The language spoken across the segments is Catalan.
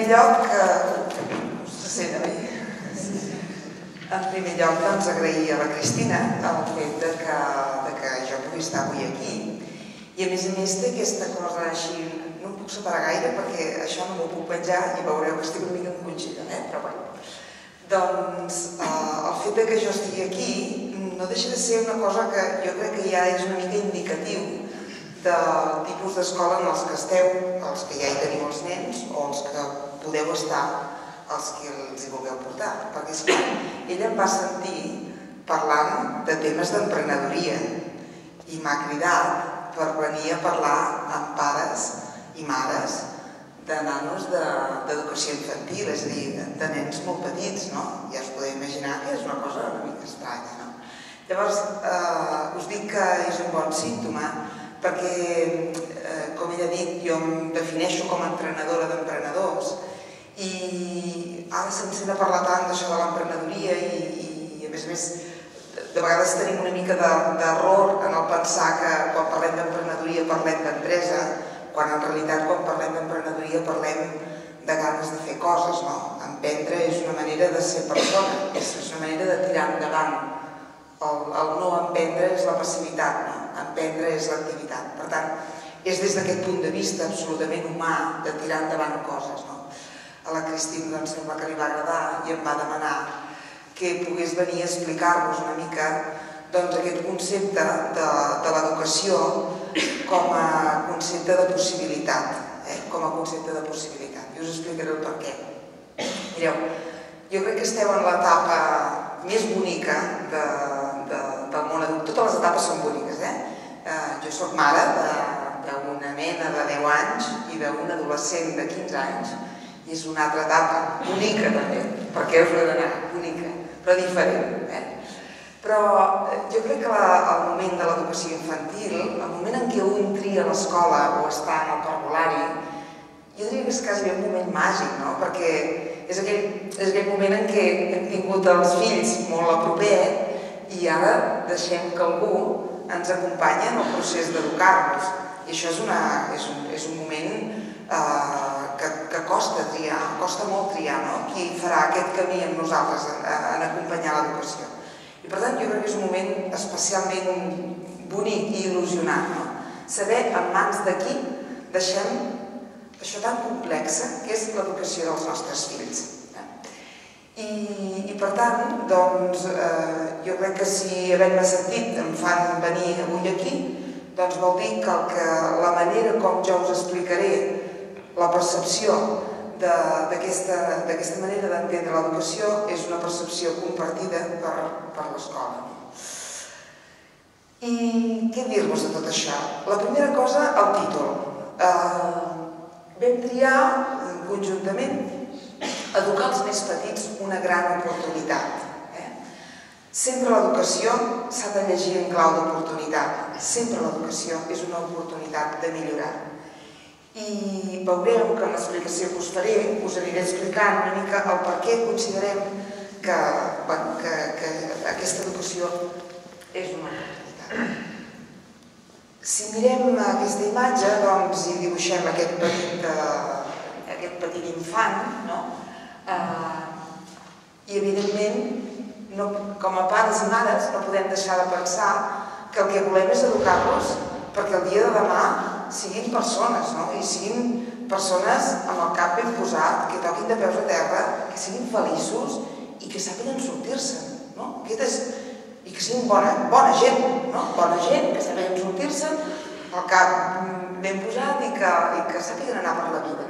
lloc, se sent, oi? En primer lloc, doncs, agrair a la Cristina el fet que jo pugui estar avui aquí. I a més té aquesta cosa així, no em puc separar gaire perquè això no m'ho puc penjar i veureu que estic una mica encongida, però bueno. Doncs el fet que jo estigui aquí no deixa de ser una cosa que jo crec que ja és una mica indicatiu del tipus d'escola en els que esteu, els que ja hi teniu els nens o els que podeu estar, els que els hi vulgueu portar. Perquè, esclar, ella em va sentir parlant de temes d'emprenedoria i m'ha cridat per venir a parlar amb pares i mares de nanos d'educació infantil, és a dir, de nens molt petits, no? Ja us podeu imaginar que és una cosa una mica estranya, no? Llavors, us dic que és un bon símptoma perquè, com ella ha dit, jo em defineixo com a entrenadora d'emprenedors i ara se'n sent a parlar tant d'això de l'emprenedoria i a més, de vegades tenim una mica d'error en el pensar que quan parlem d'emprenedoria parlem d'empresa, quan en realitat quan parlem d'emprenedoria parlem de ganes de fer coses, no? Emprendre és una manera de ser persona, és una manera de tirar endavant. El no emprendre és la passivitat, no? Emprendre és l'activitat. Per tant, és des d'aquest punt de vista absolutament humà de tirar endavant coses, no? A la Cristina doncs sembla que li va agradar i em va demanar que pogués venir a explicar-vos una mica aquest concepte de l'educació com a concepte de possibilitat, com a concepte de possibilitat. I us explicaré el per què. Mireu, jo crec que esteu en l'etapa més bonica del món adult. Totes les etapes són boniques, Jo soc mare d'una nena de 10 anys i d'un adolescent de 15 anys i és una altra etapa, bonica també, perquè us ho he d'anar, bonica, però diferent. Però jo crec que el moment de l'educació infantil, el moment en què un tria l'escola o està en el parvulari, jo diria que és quasi un moment màgic, no? Perquè és aquell moment en què hem tingut els fills molt a proper i ara deixem que algú ens acompanyi en el procés d'educar-los. I això és un moment que costa triar, costa molt triar, no? Qui farà aquest camí amb nosaltres en acompanyar l'educació. I per tant jo crec que és un moment especialment bonic i il·lusionant, no? Saber en mans de qui deixem això tan complexa que és l'educació dels nostres fills. I per tant, doncs, jo crec que si havent-me sentit em fan venir avui aquí, doncs vol dir que la manera com jo us explicaré la percepció d'aquesta manera d'entendre l'educació és una percepció compartida per l'escola. I què dir-vos de tot això? La primera cosa, el títol. Vam triar conjuntament educar els més petits una gran oportunitat. Sempre l'educació s'ha de llegir en clau d'oportunitat. Sempre l'educació és una oportunitat de millorar. I veureu que en l'explicació que us faré us aniré explicant una mica el per què considerem que aquesta educació és una oportunitat. Si mirem aquesta imatge, doncs, i dibuixem aquest petit infant, i evidentment, com a pares i mares, no podem deixar de pensar que el que volem és educar-los perquè el dia de demà siguin persones, i siguin persones amb el cap ben posat, que toquin de peus a terra, que siguin feliços i que sàpiguen sortir-se'n, i que siguin bona gent, que sàpiguen sortir-se'n, el cap ben posat i que sàpiguen anar per la vida.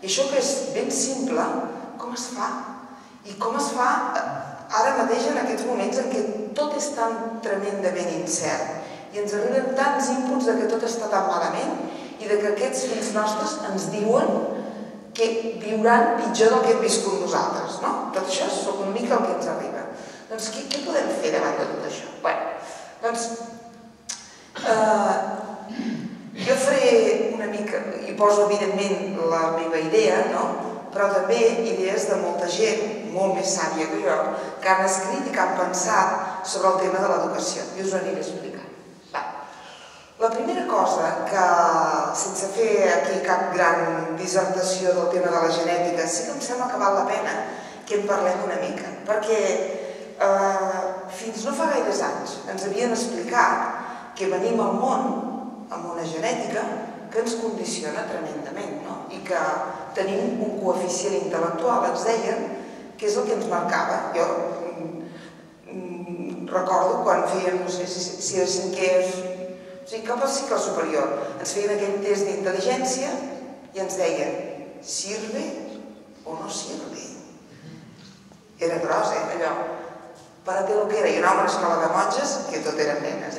I això que és ben simple, com es fa? I com es fa ara mateix en aquests moments en què tot és tan tremendament incert i ens arriben tants inputs que tot està tan malament i que aquests fills nostres ens diuen que viuran pitjor del que hem viscut nosaltres. Tot això és una mica el que ens arriba. Doncs què podem fer davant de tot això? Bé, doncs jo faré una mica, i poso evidentment la meva idea, però també idees de molta gent, molt més sàvia que jo, que han escrit i que han pensat sobre el tema de l'educació. I us ho aniré explicant. La primera cosa que, sense fer aquí cap gran dissertació del tema de la genètica, sí que em sembla que val la pena que en parlem una mica, perquè fins no fa gaires anys ens havien explicat que venim al món amb una genètica que ens condiciona tremendament, no? I que tenim un coeficient intel·lectual, ens deien, que és el que ens marcava. Jo recordo quan fèiem, no sé si era cinquè, o sigui, cap al cicle superior, ens feien aquell test d'intel·ligència i ens deien, ¿sirve o no sirve? Era gros, allò. Para peluquera, i anava a una escola de monges que tot eren nenes,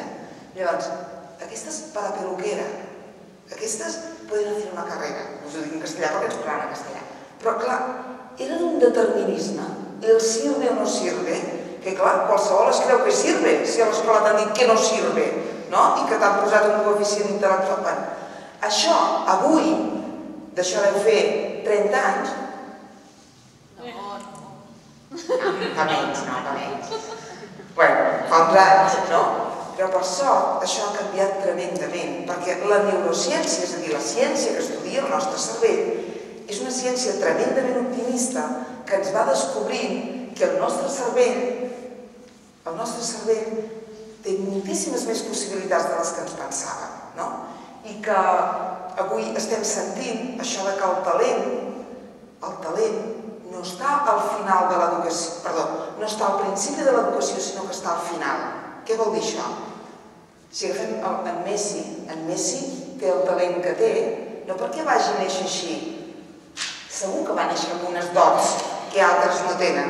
Llavors, aquestes para peluquera, aquestes poden fer una carrera, us ho dic en castellà perquè ens parlaven en castellà, però clar, era d'un determinisme, el sirve o no sirve, que clar, qualsevol es creu que sirve, si a l'escola t'han dit que no sirve, no? I que t'han posat un coeficient intel·lectual. Això, avui, d'això deu fer 30 anys, fa menys. Bueno, fa uns anys, no? Però per sort això ha canviat tremendament, perquè la neurociència, és a dir, la ciència que estudia el nostre cervell, és una ciència tremendament optimista que ens va descobrint que el nostre cervell té moltíssimes més possibilitats de les que ens pensàvem, no? I que avui estem sentint això de que el talent no està al final de l'educació, perdó, no està al principi de l'educació, sinó que està al final. Què vol dir això? Si agafem en Messi té el talent que té, no perquè vagi néixer així, segur que va néixer amb unes dots que altres no tenen,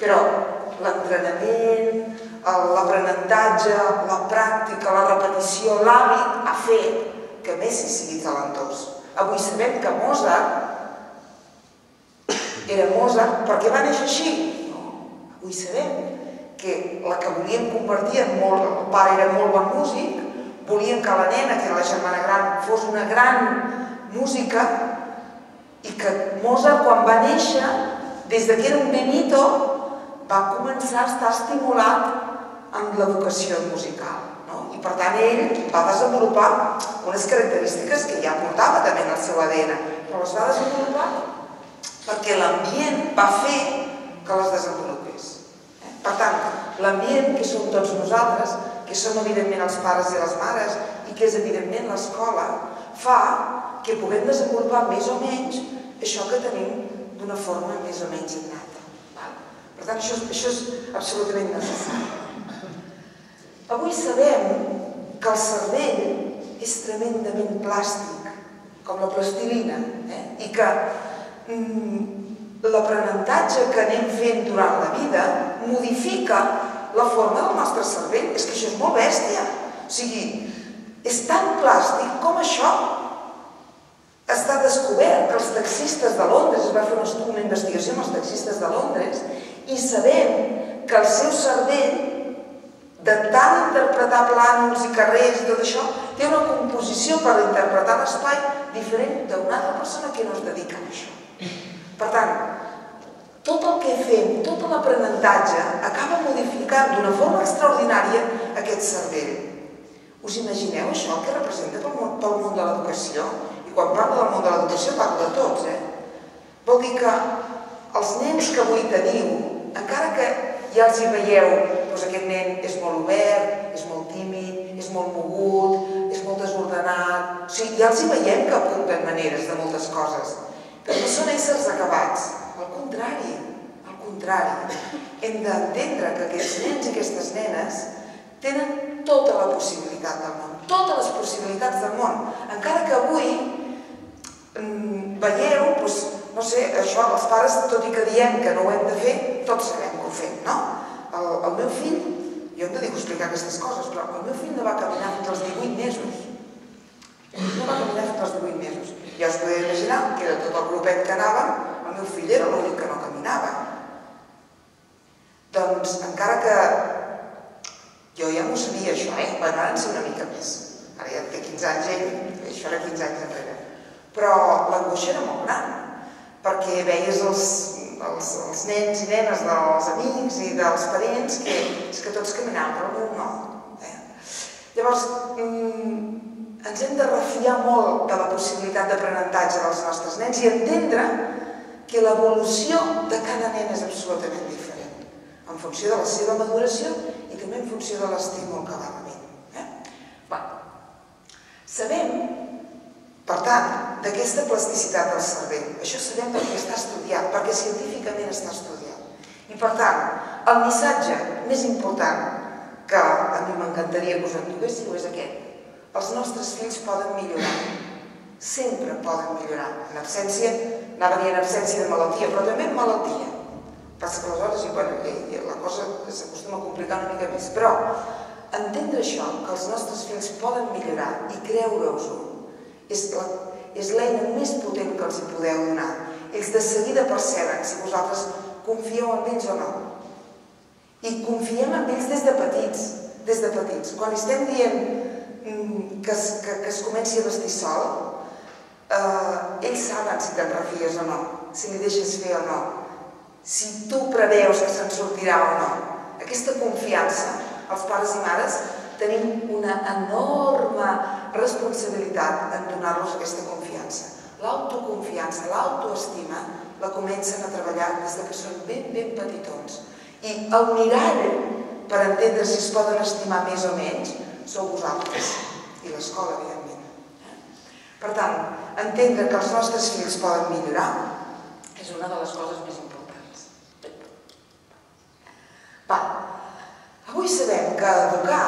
però l'entrenament, l'aprenentatge, la pràctica, la repetició, l'hàbit ha fet que Messi sigui talentós. Avui sabem que Mozart era Mozart perquè va néixer així. Avui sabem que la que volien convertir en molt... El pare era molt bon músic, volien que la nena, que era la germana gran, fos una gran música i que Mozart, quan va néixer, des que era un benito, va començar a estar estimulat amb l'educació musical. I per tant ell va desenvolupar unes característiques que ja portava també en el seu ADN, però les va desenvolupar perquè l'ambient va fer que les desenvolupés. Per tant, l'ambient que som tots nosaltres, que som evidentment els pares i les mares i que és evidentment l'escola, fa que puguem desenvolupar més o menys això que tenim d'una forma més o menys innata. Per tant, això és absolutament necessari. Avui sabem que el cervell és tremendament plàstic, com la plastilina, i que l'aprenentatge que anem fent durant la vida modifica la forma del nostre cervell. És que això és molt bèstia. O sigui, és tan plàstic com això. Està descobert que els taxistes de Londres, es va fer una investigació amb els taxistes de Londres, i sabem que el seu cervell, de tant interpretar plànols i carrers i tot això, té una composició per interpretar l'espai diferent d'una altra persona que no es dedica a això. Per tant, tot el que fem, tot l'aprenentatge, acaba modificant d'una forma extraordinària aquest cervell. Us imagineu això, el que representa pel món de l'educació? I quan parlo del món de l'educació parlo de tots, Vol dir que els nens que avui teniu, encara que ja els hi veieu, doncs aquest nen és molt obert, és molt tímid, és molt mogut, és molt desordenat, o sigui, ja els hi veiem que apunten maneres de moltes coses, però no són éssers acabats, al contrari, hem d'entendre que aquests nens i aquestes nenes tenen tota la possibilitat del món, totes les possibilitats del món, encara que avui veieu, no sé, això, els pares, tot i que diem que no ho hem de fer, tots sabem que ho fem, no? El meu fill, jo em dedico a explicar aquestes coses, però el meu fill no va caminar fins als 18 mesos. No va caminar fins als 18 mesos. Ja us podeu imaginar que de tot el grupet que anàvem, el meu fill era l'únic que no caminava. Doncs, encara que jo ja m'ho sabia, això, bueno, ara en sé una mica més. Ara ja té 15 anys ell, això era 15 anys enrere. Però l'angoixa era molt gran, perquè veies els nens i nenes dels amics i dels parents que tots caminaven, però el meu no. Llavors, ens hem de refiar molt de la possibilitat d'aprenentatge dels nostres nens i entendre que l'evolució de cada nen és absolutament diferent, en funció de la seva maduració i també en funció de l'estímul que va rebent. Sabem, per tant, d'aquesta plasticitat del cervell. Això sabem perquè està estudiat, perquè científicament està estudiat. I per tant, el missatge més important que a mi m'encantaria que us enduguéssiu és aquest. Els nostres fills poden millorar. Sempre poden millorar. En absència, anava a dir en absència de malaltia, però també en malaltia. Passa que aleshores la cosa s'acostuma a complicar una mica més. Però entendre això, que els nostres fills poden millorar i creure-us-ho, és l'eina més potent que els hi podeu donar. Ells de seguida perceben si vosaltres confieu en ells o no. I confiem en ells des de petits. Quan estem dient que es comenci a vestir sol, ells saben si te'n refies o no, si li deixes fer o no, si tu preveus que se'n sortirà o no. Aquesta confiança, els pares i mares tenim una enorme responsabilitat en donar-los aquesta confiança. L'autoconfiança, l'autoestima, la comencen a treballar des que són ben petitons. I el mirall per entendre si es poden estimar més o menys sou vosaltres i l'escola, evidentment. Per tant, entendre que els nostres fills poden millorar és una de les coses més importants. Avui sabem que educar,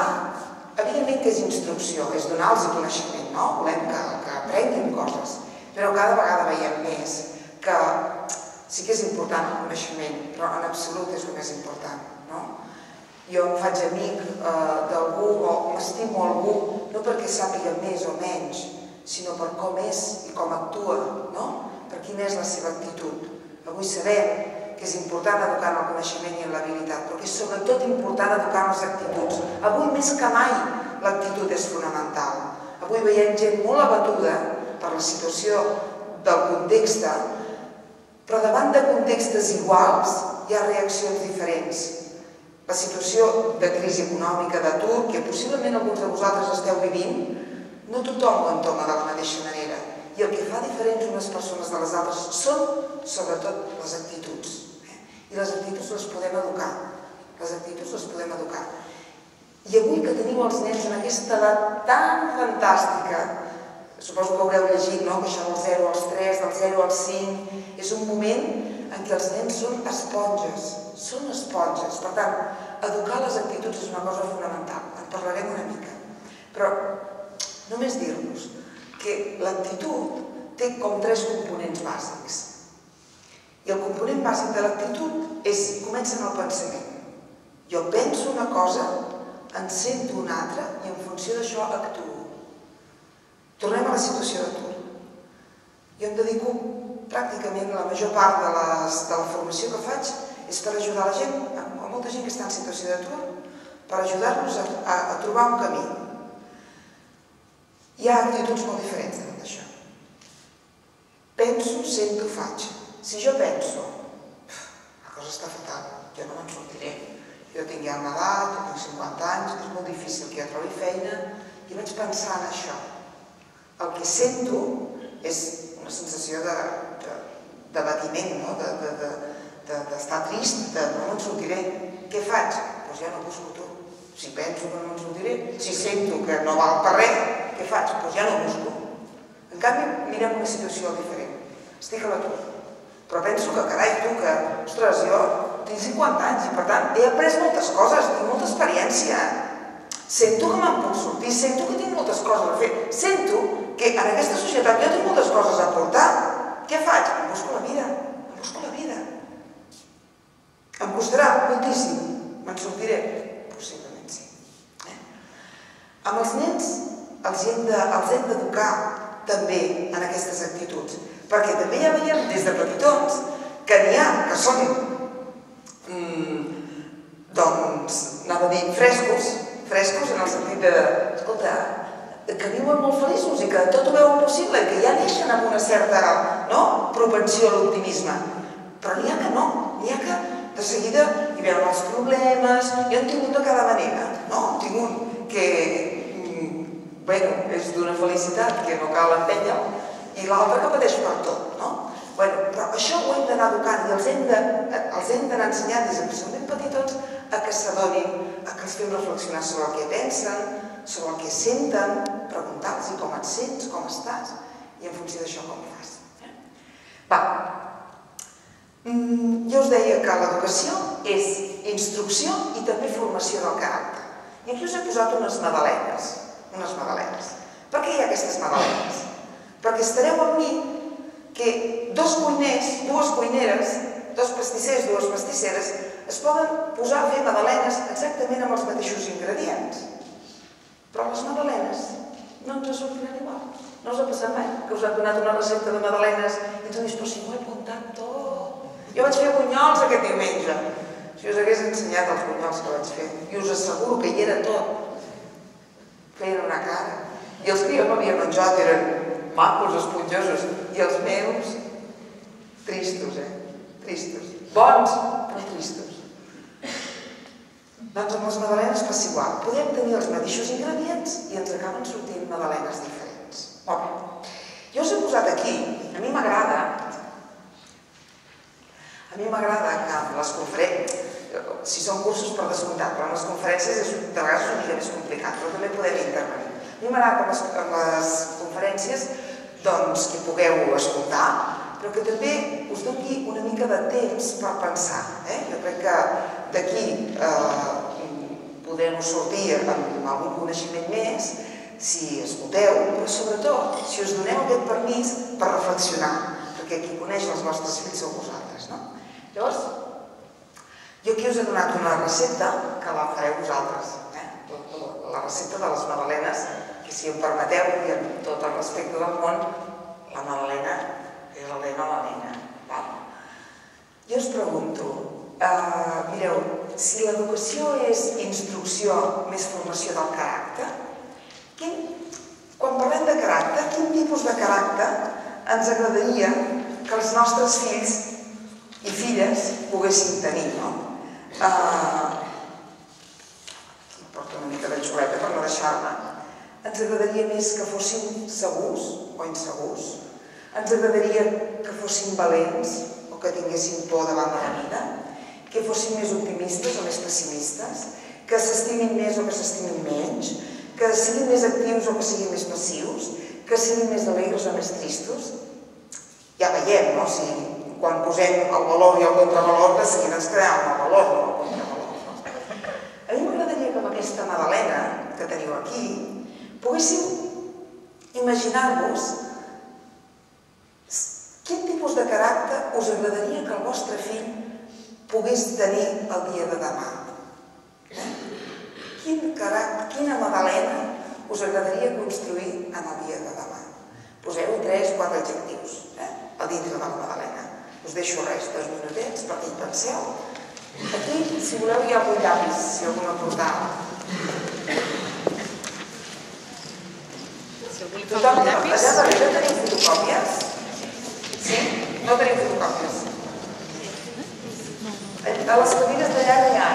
evidentment que és instrucció, és donar-los coneixement, no? Volem que aprenguin coses, però cada vegada veiem més que sí que és important el coneixement, però en absolut és el més important, no? Jo em faig amic d'algú o m'estimo algú no perquè sàpiga més o menys, sinó per com és i com actua, no? Per quina és la seva actitud. Avui sabem que és important educar en el coneixement i en l'habilitat, però que és sobretot important educar en les actituds. Avui més que mai l'actitud és fonamental. Avui veiem gent molt abatuda per la situació del context, però davant de contextes iguals hi ha reaccions diferents. La situació de crisi econòmica, d'atur, que possiblement alguns de vosaltres esteu vivint, no tothom ho entoma de la mateixa manera. I el que fa diferents unes persones de les altres són, sobretot, les actituds. I les actituds les podem educar. I avui que teniu els nens en aquesta edat tan fantàstica, suposo que haureu llegit, que això del 0 als 3, del 0 als 5, és un moment en què els nens són esponges. Per tant, educar les actituds és una cosa fonamental. En parlarem una mica. Però només dir-vos que l'actitud té com 3 components bàsics. I el component bàsic de l'actitud comença en el pensament. Jo penso una cosa, en sento una altra i en funció d'això actuo. Tornem a la situació d'atur. Jo em dedico pràcticament la major part de la formació que faig és per ajudar la gent, a molta gent que està en situació d'atur, per ajudar-los a trobar un camí. Hi ha actituds molt diferents davant d'això. Penso, sento, faig. Si jo penso, la cosa està fatal, jo no me'n sortiré. Jo tinc ja una edat, jo tinc 50 anys, és molt difícil que jo trobi feina, i vaig pensar en això. El que sento és una sensació d'abatiment, d'estar trist, de no me'n sortiré. Què faig? Doncs ja no busco tu. Si penso que no me'n sortiré, si sento que no val per res, què faig? Doncs ja no busco. En canvi, mirem una situació diferent. Estic a l'atur. Però penso que, carai, tu, que, ostres, jo tinc 50 anys i, per tant, he après moltes coses, tinc molta experiència. Sento que me'n puc sortir, sento que tinc moltes coses a fer, sento que en aquesta societat jo tinc moltes coses a aportar. Què faig? Em busco la vida. Em costarà moltíssim. Me'n sortiré? Possiblement sí. Amb els nens els hem d'educar també en aquestes actituds, perquè també ja veiem des de petitons que n'hi ha que són, anava a dir, frescos en el sentit de, escolta, que viuen molt feliços i que tot ho veuen possible i que ja neixen amb una certa propensió a l'optimisme. Però n'hi ha que no, n'hi ha que de seguida hi veuen els problemes. Jo en tinc un de cada manera, no? Tinc un que és d'una felicitat que no cal empènyer, i l'altre que pateix per tot, no? Però això ho hem d'anar educant i els hem d'anar ensenyant des que són ben petitons a que s'adonin, a que els fem reflexionar sobre el que pensen, sobre el que senten, preguntar-los com et sents, com estàs, i en funció d'això com ho fas. Jo us deia que l'educació és instrucció i també formació del caràcter. I aquí us he posat unes magdalenes. Per què hi ha aquestes magdalenes? Perquè estareu amb mi que dos cuiners, dues cuineres, dos pastissers, dues pastisseres, es poden posar a fer magdalenes exactament amb els mateixos ingredients. Però les magdalenes no ens sortiran igual. No us ha passat mai que us han donat una recepta de magdalenes i tu dius, però si m'ho he apuntat tot. Jo vaig fer bunyols aquest diumenge. Si us hagués ensenyat els bunyols que vaig fer, i us asseguro que hi era tot. Feien una cara. I els que jo m'havia menjat eren macos, esponjosos. I els meus, tristos, tristos. Bons, però tristos. Doncs amb les magdalenes passa igual. Podem tenir els mateixos ingredients i ens acaben sortint magdalenes diferents. Molt bé. Jo us he posat aquí, a mi m'agrada que en les conferències, si són cursos per descomptat, però en les conferències de vegades és una mica més complicat, però també podem intervenir. A mi m'agrada que en les conferències que pugueu escoltar, però que també us doni una mica de temps per pensar. Jo crec que d'aquí podrem sortir amb algun coneixement més si escolteu, però sobretot si us doneu aquest permís per reflexionar, perquè qui coneix els vostres fills sou vosaltres, no? Llavors, jo aquí us he donat una recepta que la fareu vosaltres, la recepta de les magdalenes, que si em permeteu, i amb tot el respecte del món, la magdalena és l'Helena. Jo us pregunto, mireu, si l'educació és instrucció més formació del caràcter, quan parlem de caràcter, quin tipus de caràcter ens agradaria que els nostres fills i filles poguessin tenir, no? Aquí porto una mica de xuleta per no deixar-me. Ens agradaria més que fossin segurs o insegurs? Ens agradaria que fossin valents o que tinguessin por davant de la vida? Que fossin més optimistes o més pessimistes? Que s'estimin més o que s'estimin menys? Que siguin més actius o que siguin més passius? Que siguin més alegres o més tristos? Ja veiem, no? Si quan posem el valor i el contravalor, de seguida ens quedem amb el valor, no el contravalor. A mi m'agradaria que amb aquesta magdalena que teniu aquí poguéssiu imaginar-vos quin tipus de caràcter us agradaria que el vostre fill pogués tenir el dia de demà. Quina magdalena us agradaria construir en el dia de demà. Poseu 3 o 4 adjectius a dintre de la magdalena. Us deixo res, 2 minutets perquè hi penseu. Aquí, si voleu, hi ha algun llapis, si algú m'ha portat. Tothom, allà darrere teniu fotocòpies? Sí? No teniu fotocòpies? A les cabines d'allà no hi ha,